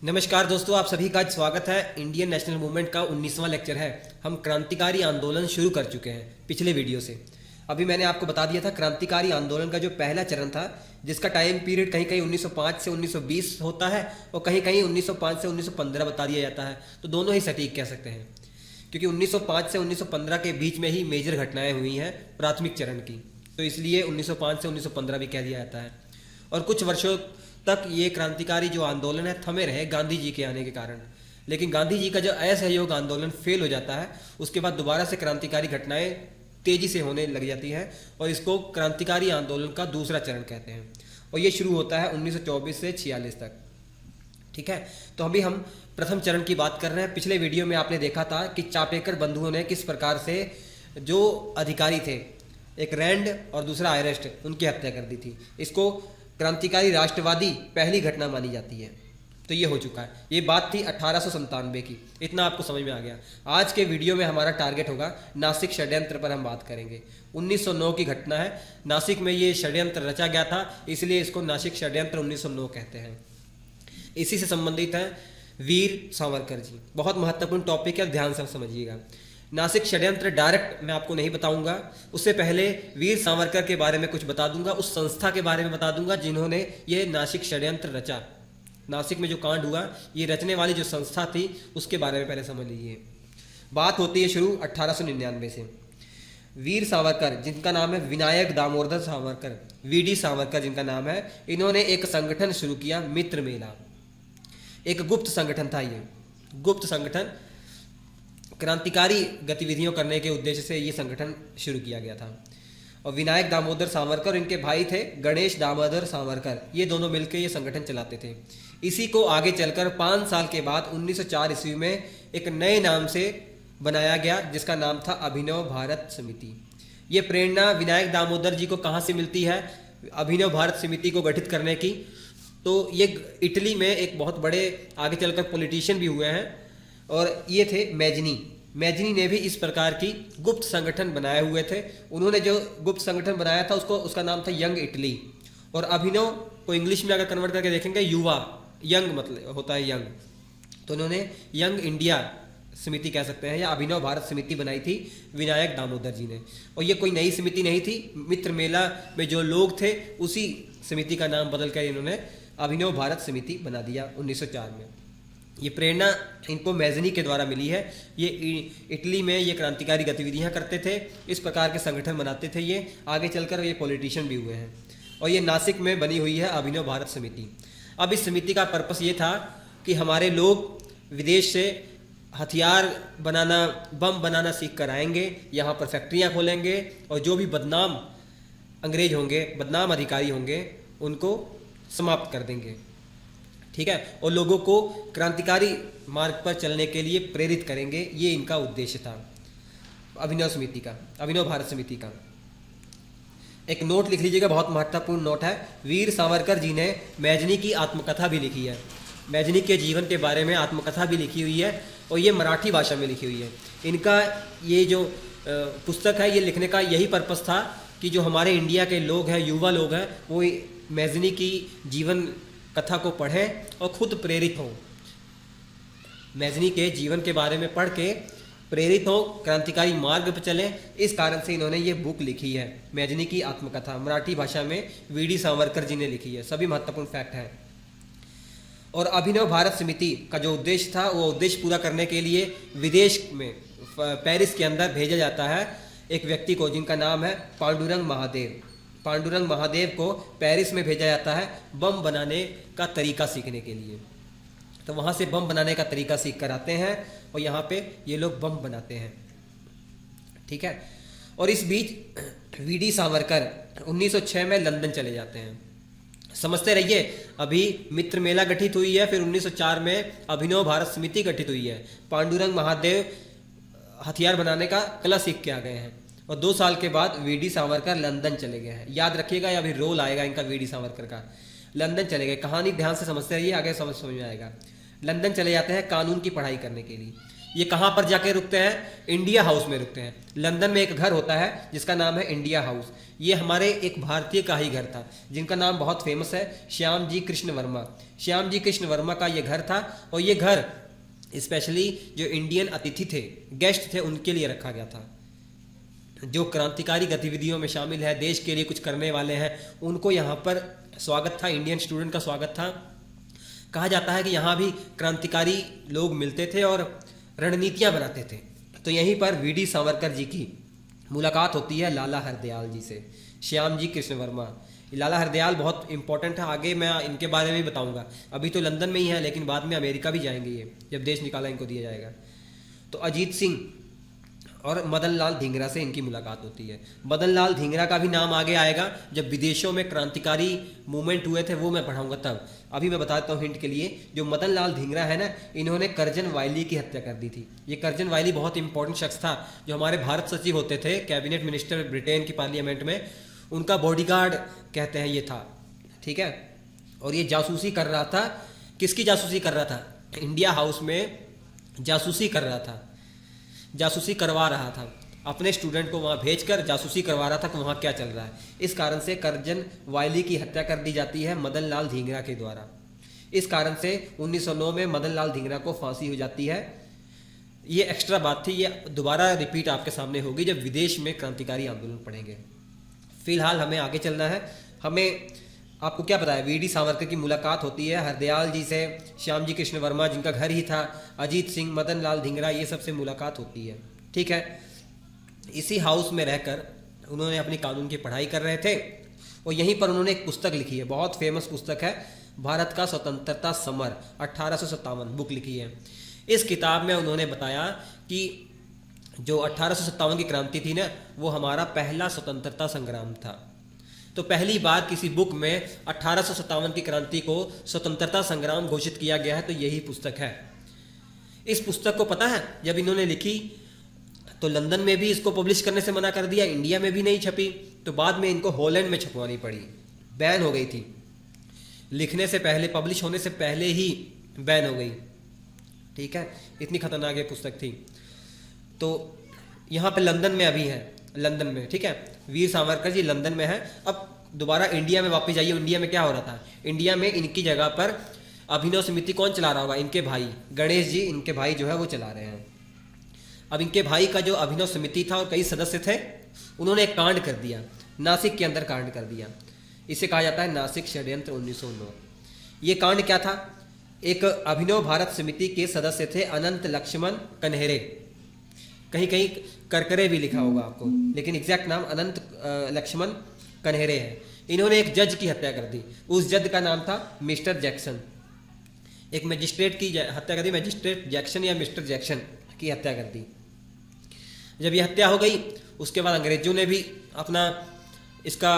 नमस्कार दोस्तों, आप सभी का स्वागत है। इंडियन नेशनल मूवमेंट का 19वां लेक्चर है। हम क्रांतिकारी आंदोलन शुरू कर चुके हैं पिछले वीडियो से। अभी मैंने आपको बता दिया था क्रांतिकारी आंदोलन का जो पहला चरण था, जिसका टाइम पीरियड कहीं कहीं 1905 से 1920 होता है और कहीं कहीं 1905 से 1915 बता दिया जाता है। तो दोनों ही सटीक कह सकते हैं, क्योंकि 1905 से 1915 के बीच में ही मेजर घटनाएं हुई हैं प्राथमिक चरण की, तो इसलिए 1905 से 1915 भी कह दिया जाता है। और कुछ वर्षों तक ये क्रांतिकारी जो आंदोलन है थमे रहे गांधी जी के आने के कारण, लेकिन गांधी जी का जो असहयोग आंदोलन फेल हो जाता है, उसके बाद दोबारा से क्रांतिकारी घटनाएं तेजी से होने लग जाती हैं और इसको क्रांतिकारी आंदोलन का दूसरा चरण कहते हैं। और ये शुरू होता है 1924 से 46 तक। ठीक है, तो अभी हम प्रथम चरण की बात कर रहे हैं। पिछले वीडियो में आपने देखा था कि चापेकर बंधुओं ने किस प्रकार से जो अधिकारी थे, एक रैंड और दूसरा आयरेस्ट, उनकी हत्या कर दी थी। इसको क्रांतिकारी राष्ट्रवादी पहली घटना मानी जाती है। तो ये हो चुका है। ये बात थी 1897 की। इतना आपको समझ में आ गया। आज के वीडियो में हमारा टारगेट होगा नासिक षड्यंत्र पर हम बात करेंगे। 1909 की घटना है। नासिक में ये षड्यंत्र रचा गया था, इसलिए इसको नासिक षड्यंत्र 1909 कहते हैं। इसी से संबंधित है वीर सावरकर जी। बहुत महत्वपूर्ण टॉपिक है, ध्यान से समझिएगा। नासिक षड्यंत्र डायरेक्ट मैं आपको नहीं बताऊंगा, उससे पहले वीर सावरकर के बारे में कुछ बता दूंगा, उस संस्था के बारे में बता दूंगा जिन्होंने ये नासिक षड्यंत्र रचा। नासिक में जो कांड हुआ, ये रचने वाली जो संस्था थी, उसके बारे में पहले समझ लीजिए। बात होती है शुरू 1899 से। वीर सावरकर, जिनका नाम है विनायक दामोदर सावरकर, वीडी सावरकर जिनका नाम है, इन्होंने एक संगठन शुरू किया, मित्र मेला। एक गुप्त संगठन था ये। गुप्त संगठन क्रांतिकारी गतिविधियों करने के उद्देश्य से ये संगठन शुरू किया गया था। और विनायक दामोदर सावरकर और इनके भाई थे गणेश दामोदर सावरकर, ये दोनों मिलकर ये संगठन चलाते थे। इसी को आगे चलकर 5 साल के बाद 1904 ईस्वी में एक नए नाम से बनाया गया, जिसका नाम था अभिनव भारत समिति। ये प्रेरणा विनायक दामोदर जी को कहाँ से मिलती है अभिनव भारत समिति को गठित करने की? तो ये इटली में एक बहुत बड़े आगे चलकर पॉलिटिशियन भी हुए हैं, और ये थे मैजनी ने भी इस प्रकार की गुप्त संगठन बनाए हुए थे। उन्होंने जो गुप्त संगठन बनाया था उसका नाम था यंग इटली। और अभिनव को इंग्लिश में अगर कन्वर्ट करके देखेंगे, युवा, यंग मतलब होता है यंग, तो उन्होंने यंग इंडिया समिति कह सकते हैं, या अभिनव भारत समिति बनाई थी विनायक दामोदर जी ने। और ये कोई नई समिति नहीं थी, मित्र मेला में जो लोग थे उसी समिति का नाम बदल कर इन्होंने अभिनव भारत समिति बना दिया 1904 में। ये प्रेरणा इनको मैजनी के द्वारा मिली है। ये इटली में ये क्रांतिकारी गतिविधियां करते थे, इस प्रकार के संगठन बनाते थे। ये आगे चलकर ये पॉलिटिशियन भी हुए हैं। और ये नासिक में बनी हुई है अभिनव भारत समिति। अब इस समिति का पर्पस ये था कि हमारे लोग विदेश से हथियार बनाना, बम बनाना सीख कर आएंगे, यहाँ पर फैक्ट्रियाँ खोलेंगे, और जो भी बदनाम अंग्रेज होंगे, बदनाम अधिकारी होंगे, उनको समाप्त कर देंगे। ठीक है, और लोगों को क्रांतिकारी मार्ग पर चलने के लिए प्रेरित करेंगे। ये इनका उद्देश्य था अभिनव भारत समिति का। एक नोट लिख लीजिएगा, बहुत महत्वपूर्ण नोट है। वीर सावरकर जी ने मैजनी की आत्मकथा भी लिखी है। मैजनी के जीवन के बारे में आत्मकथा भी लिखी हुई है, और ये मराठी भाषा में लिखी हुई है। इनका ये जो पुस्तक है, ये लिखने का यही पर्पस था कि जो हमारे इंडिया के लोग हैं, युवा लोग हैं, वो मैजनी की जीवन कथा को पढ़ें और खुद प्रेरित हों। मैजनी के जीवन के बारे में पढ़ के प्रेरित हों, क्रांतिकारी मार्ग पर चलें। इस कारण से इन्होंने ये बुक लिखी है, मैजनी की आत्मकथा। मराठी भाषा में वीडी सावरकर जी ने लिखी है। सभी महत्वपूर्ण फैक्ट हैं। और अभिनव भारत समिति का जो उद्देश्य था, वो उद्देश्य पूरा करने के लिए विदेश में पेरिस के अंदर भेजा जाता है एक व्यक्ति को, जिनका नाम है पांडुरंग महादेव। पांडुरंग महादेव को पेरिस में भेजा जाता है बम बनाने का तरीका सीखने के लिए। तो वहाँ से बम बनाने का तरीका सीख कर आते हैं, और यहाँ पे ये लोग बम बनाते हैं। ठीक है, और इस बीच वीडी सावरकर 1906 में लंदन चले जाते हैं। समझते रहिए, अभी मित्र मेला गठित हुई है, फिर 1904 में अभिनव भारत समिति गठित हुई है। पांडुरंग महादेव हथियार बनाने का कला सीख के आ गए हैं, और 2 साल के बाद वीडी सावरकर लंदन चले गए हैं। याद रखिएगा, या अभी रोल आएगा इनका वीडी सावरकर का। लंदन चले गए, कहानी ध्यान से समझते रहिए, आगे समझ में आएगा। लंदन चले जाते हैं कानून की पढ़ाई करने के लिए। ये कहाँ पर जाके रुकते हैं? इंडिया हाउस में रुकते हैं। लंदन में एक घर होता है जिसका नाम है इंडिया हाउस। ये हमारे एक भारतीय का ही घर था जिनका नाम बहुत फेमस है, श्याम जी कृष्ण वर्मा। श्याम जी कृष्ण वर्मा का ये घर था और ये घर स्पेशली जो इंडियन अतिथि थे, गेस्ट थे, उनके लिए रखा गया था। जो क्रांतिकारी गतिविधियों में शामिल है, देश के लिए कुछ करने वाले हैं, उनको यहाँ पर स्वागत था, इंडियन स्टूडेंट का स्वागत था। कहा जाता है कि यहाँ भी क्रांतिकारी लोग मिलते थे और रणनीतियाँ बनाते थे। तो यहीं पर वीडी सावरकर जी की मुलाकात होती है लाला हरदयाल जी से, श्याम जी कृष्ण वर्मा। लाला हरदयाल बहुत इंपॉर्टेंट है, आगे मैं इनके बारे में भी बताऊंगा। अभी तो लंदन में ही है लेकिन बाद में अमेरिका भी जाएंगे ये, जब देश निकाला इनको दिया जाएगा। तो अजीत सिंह और मदन लाल धिंगरा से इनकी मुलाकात होती है। मदन लाल धिंगरा का भी नाम आगे आएगा जब विदेशों में क्रांतिकारी मूवमेंट हुए थे, वो मैं पढ़ाऊंगा तब। अभी मैं बताता हूँ हिंट के लिए, जो मदन लाल धिंगरा है ना, इन्होंने कर्जन वायली की हत्या कर दी थी। ये कर्जन वायली बहुत इंपॉर्टेंट शख्स था, जो हमारे भारत सचिव होते थे, कैबिनेट मिनिस्टर ब्रिटेन की पार्लियामेंट में, उनका बॉडीगार्ड कहते हैं ये था, ठीक है। और ये जासूसी कर रहा था। किसकी जासूसी कर रहा था? इंडिया हाउस में जासूसी कर रहा था, जासूसी करवा रहा था। अपने स्टूडेंट को वहाँ भेजकर जासूसी करवा रहा था कि वहाँ क्या चल रहा है। इस कारण से कर्जन वायली की हत्या कर दी जाती है मदन लाल धिंगरा के द्वारा। इस कारण से 1909 में मदन लाल धिंगरा को फांसी हो जाती है। ये एक्स्ट्रा बात थी, ये दोबारा रिपीट आपके सामने होगी जब विदेश में क्रांतिकारी आंदोलन पढ़ेंगे। फिलहाल हमें आगे चलना है। हमें आपको क्या पता है, वीडी सावरकर की मुलाकात होती है हरदयाल जी से, श्याम जी कृष्ण वर्मा जिनका घर ही था, अजीत सिंह, मदन लाल धिंगरा, ये सबसे मुलाकात होती है, ठीक है। इसी हाउस में रहकर उन्होंने अपनी कानून की पढ़ाई कर रहे थे और यहीं पर उन्होंने एक पुस्तक लिखी है, बहुत फेमस पुस्तक है, भारत का स्वतंत्रता समर 1857 बुक लिखी है। इस किताब में उन्होंने बताया कि जो 1857 की क्रांति थी ना, वो हमारा पहला स्वतंत्रता संग्राम था। तो पहली बार किसी बुक में 1857 की क्रांति को स्वतंत्रता संग्राम घोषित किया गया है, तो यही पुस्तक है। इस पुस्तक को पता है जब इन्होंने लिखी तो लंदन में भी इसको पब्लिश करने से मना कर दिया, इंडिया में भी नहीं छपी, तो बाद में इनको हॉलैंड में छपवानी पड़ी, बैन हो गई थी। लिखने से पहले, पब्लिश होने से पहले ही बैन हो गई, ठीक है। इतनी खतरनाक ये पुस्तक थी। तो यहाँ पे लंदन में अभी है, लंदन में, ठीक है। वीर सावरकर जी लंदन में है। अब दोबारा इंडिया में वापस जाइए। इंडिया में क्या हो रहा था? इंडिया में इनकी जगह पर अभिनव समिति कौन चला रहा होगा? इनके भाई गणेश जी, इनके भाई जो है वो चला रहे हैं। अब इनके भाई का जो अभिनव समिति था और कई सदस्य थे, उन्होंने एक कांड कर दिया, नासिक के अंदर कांड कर दिया। इसे कहा जाता है नासिक षड्यंत्र 1909। ये कांड क्या था? एक अभिनव भारत समिति के सदस्य थे अनंत लक्ष्मण कन्हेरे, कहीं कहीं करकरे भी लिखा होगा आपको, लेकिन एग्जैक्ट नाम अनंत लक्ष्मण कन्हेरे है। इन्होंने एक जज की हत्या कर दी। उस जज का नाम था मिस्टर जैक्सन। एक मजिस्ट्रेट की हत्या कर दी, मजिस्ट्रेट जैक्सन या मिस्टर जैक्सन की हत्या कर दी। जब ये हत्या हो गई, उसके बाद अंग्रेजों ने भी अपना इसका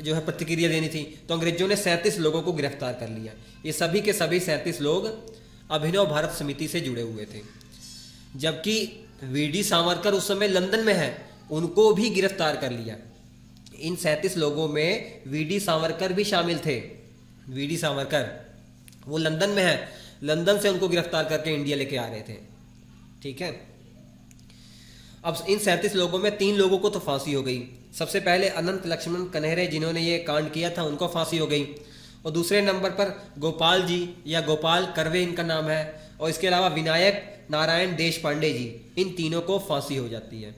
जो है प्रतिक्रिया देनी थी, तो अंग्रेजों ने 37 लोगों को गिरफ्तार कर लिया। ये सभी के सभी 37 लोग अभिनव भारत समिति से जुड़े हुए थे। जबकि वीडी सावरकर उस समय लंदन में है, उनको भी गिरफ्तार कर लिया। इन 37 लोगों में वीडी सावरकर भी शामिल थे। वीडी सावरकर वो लंदन में है, लंदन से उनको गिरफ्तार करके इंडिया लेके आ रहे थे, ठीक है। अब इन 37 लोगों में 3 लोगों को तो फांसी हो गई। सबसे पहले अनंत लक्ष्मण कन्हेरे जिन्होंने ये कांड किया था, उनको फांसी हो गई। और दूसरे नंबर पर गोपाल जी या गोपाल करवे इनका नाम है, और इसके अलावा विनायक नारायण देश पांडे जी, इन तीनों को फांसी हो जाती है।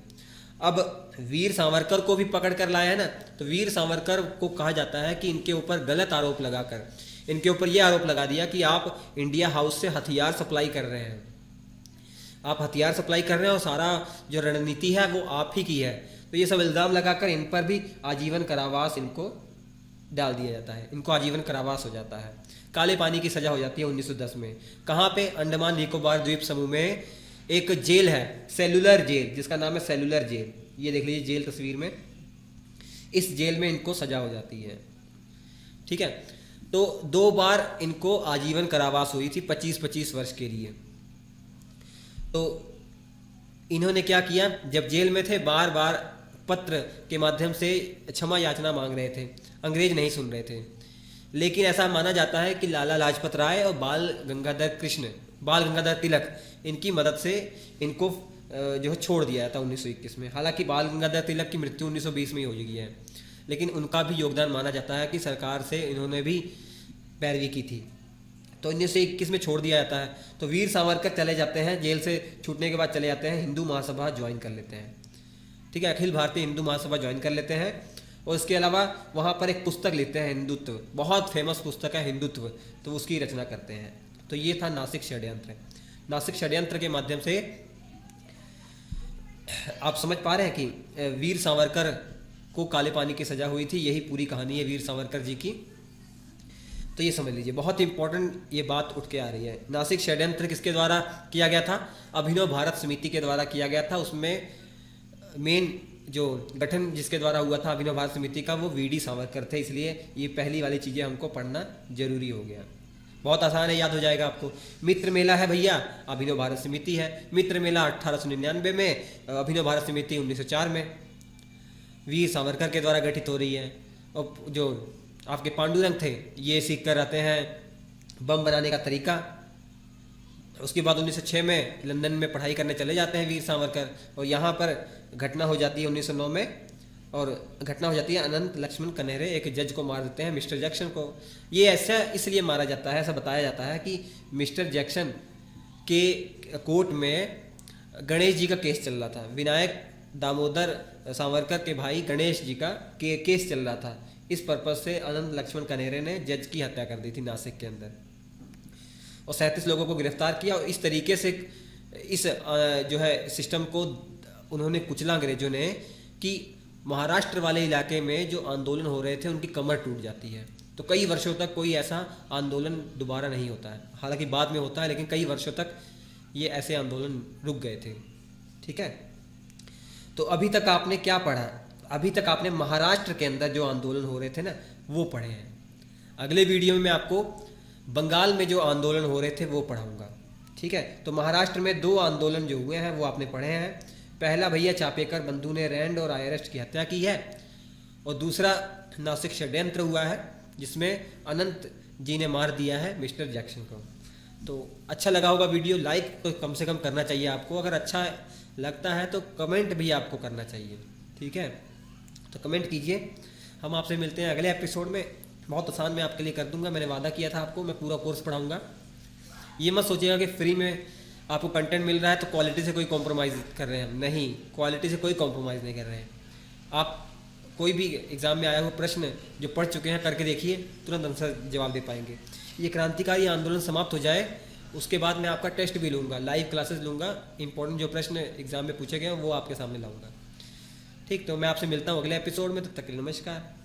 अब वीर सावरकर को भी पकड़ कर लाया है ना, तो वीर सावरकर को कहा जाता है कि इनके ऊपर गलत आरोप लगाकर इनके ऊपर यह आरोप लगा दिया कि आप इंडिया हाउस से हथियार सप्लाई कर रहे हैं, आप हथियार सप्लाई कर रहे हैं और सारा जो रणनीति है वो आप ही की है। तो ये सब इल्ज़ाम लगाकर इन पर भी आजीवन कारावास इनको डाल दिया जाता है, इनको आजीवन कारावास हो जाता है। काले पानी की सज़ा हो जाती है 1910 में। कहाँ पे? अंडमान निकोबार द्वीप समूह में एक जेल है, सेलुलर जेल, जिसका नाम है सेलुलर जेल। ये देख लीजिए जेल तस्वीर में। इस जेल में इनको सज़ा हो जाती है, ठीक है। तो 2 बार इनको आजीवन कारावास हुई थी 25-25 वर्ष के लिए। तो इन्होंने क्या किया, जब जेल में थे बार बार पत्र के माध्यम से क्षमा याचना मांग रहे थे, अंग्रेज नहीं सुन रहे थे। लेकिन ऐसा माना जाता है कि लाला लाजपत राय और बाल गंगाधर तिलक इनकी मदद से इनको जो है छोड़ दिया था 1921 में। हालांकि बाल गंगाधर तिलक की मृत्यु 1920 में ही हो गई है, लेकिन उनका भी योगदान माना जाता है कि सरकार से इन्होंने भी पैरवी की थी। तो 1921 में छोड़ दिया जाता है। तो वीर सावरकर चले जाते हैं, जेल से छूटने के बाद चले जाते हैं, हिंदू महासभा ज्वाइन कर लेते हैं। ठीक है, अखिल भारतीय हिंदू महासभा ज्वाइन कर लेते हैं। और इसके अलावा वहाँ पर एक पुस्तक लिखते हैं, हिंदुत्व, बहुत फेमस पुस्तक है हिंदुत्व, तो उसकी रचना करते हैं। तो ये था नासिक षड्यंत्र। नासिक षड्यंत्र के माध्यम से आप समझ पा रहे हैं कि वीर सावरकर को काले पानी की सजा हुई थी। यही पूरी कहानी है वीर सावरकर जी की। तो ये समझ लीजिए, बहुत इंपॉर्टेंट ये बात उठ के आ रही है। नासिक षड्यंत्र किसके द्वारा किया गया था? अभिनव भारत समिति के द्वारा किया गया था। उसमें मेन जो गठन जिसके द्वारा हुआ था अभिनव भारत समिति का, वो वीडी सावरकर थे। इसलिए ये पहली वाली चीज़ें हमको पढ़ना जरूरी हो गया। बहुत आसान है, याद हो जाएगा आपको। मित्र मेला है भैया, अभिनव भारत समिति है। मित्र मेला 1899 में, अभिनव भारत समिति 1904 में वीर सावरकर के द्वारा गठित हो रही है। और जो आपके पांडुरंग थे, ये सीख कर आते हैं बम बनाने का तरीका। उसके बाद 1906 में लंदन में पढ़ाई करने चले जाते हैं वीर सावरकर, और यहाँ पर घटना हो जाती है 1909 में। और घटना हो जाती है, अनंत लक्ष्मण कनेरे एक जज को मार देते हैं, मिस्टर जैक्सन को। ये ऐसा इसलिए मारा जाता है, ऐसा बताया जाता है कि मिस्टर जैक्सन के कोर्ट में गणेश जी का केस चल रहा था। विनायक दामोदर सावरकर के भाई गणेश जी का केस चल रहा था। इस पर्पज से अनंत लक्ष्मण कनेरे ने जज की हत्या कर दी थी नासिक के अंदर, और 37 लोगों को गिरफ्तार किया। और इस तरीके से इस जो है सिस्टम को उन्होंने कुचला अंग्रेजों ने, कि महाराष्ट्र वाले इलाके में जो आंदोलन हो रहे थे उनकी कमर टूट जाती है। तो कई वर्षों तक कोई ऐसा आंदोलन दोबारा नहीं होता है। हालांकि बाद में होता है, लेकिन कई वर्षों तक ये ऐसे आंदोलन रुक गए थे। ठीक है, तो अभी तक आपने क्या पढ़ा? अभी तक आपने महाराष्ट्र के अंदर जो आंदोलन हो रहे थे ना, वो पढ़े हैं। अगले वीडियो में मैं आपको बंगाल में जो आंदोलन हो रहे थे वो पढ़ाऊंगा। ठीक है, तो महाराष्ट्र में 2 आंदोलन जो हुए हैं वो आपने पढ़े हैं। पहला भैया चापेकर बंधु ने रैंड और आयरस्ट की हत्या की है, और दूसरा नासिक षड्यंत्र हुआ है जिसमें अनंत जी ने मार दिया है मिस्टर जैक्सन को। तो अच्छा लगा होगा वीडियो, लाइक तो कम से कम करना चाहिए आपको। अगर अच्छा लगता है तो कमेंट भी आपको करना चाहिए। ठीक है, तो कमेंट कीजिए। हम आपसे मिलते हैं अगले एपिसोड में। बहुत आसान मैं आपके लिए कर दूंगा, मैंने वादा किया था आपको, मैं पूरा कोर्स पढ़ाऊंगा। ये मत सोचिएगा कि फ्री में आपको कंटेंट मिल रहा है तो क्वालिटी से कोई कॉम्प्रोमाइज़ कर रहे हैं हम। नहीं, क्वालिटी से कोई कॉम्प्रोमाइज़ नहीं कर रहे हैं। आप कोई भी एग्ज़ाम में आया हुआ प्रश्न जो पढ़ चुके हैं करके देखिए, तुरंत आंसर जवाब दे पाएंगे। ये क्रांतिकारी आंदोलन समाप्त हो जाए, उसके बाद मैं आपका टेस्ट भी लूँगा, लाइव क्लासेस लूँगा। इंपॉर्टेंट जो प्रश्न एग्ज़ाम में पूछे गए हैं वो आपके सामने लाऊँगा। ठीक, तो मैं आपसे मिलता हूँ अगले एपिसोड में। तब तक के लिए नमस्कार।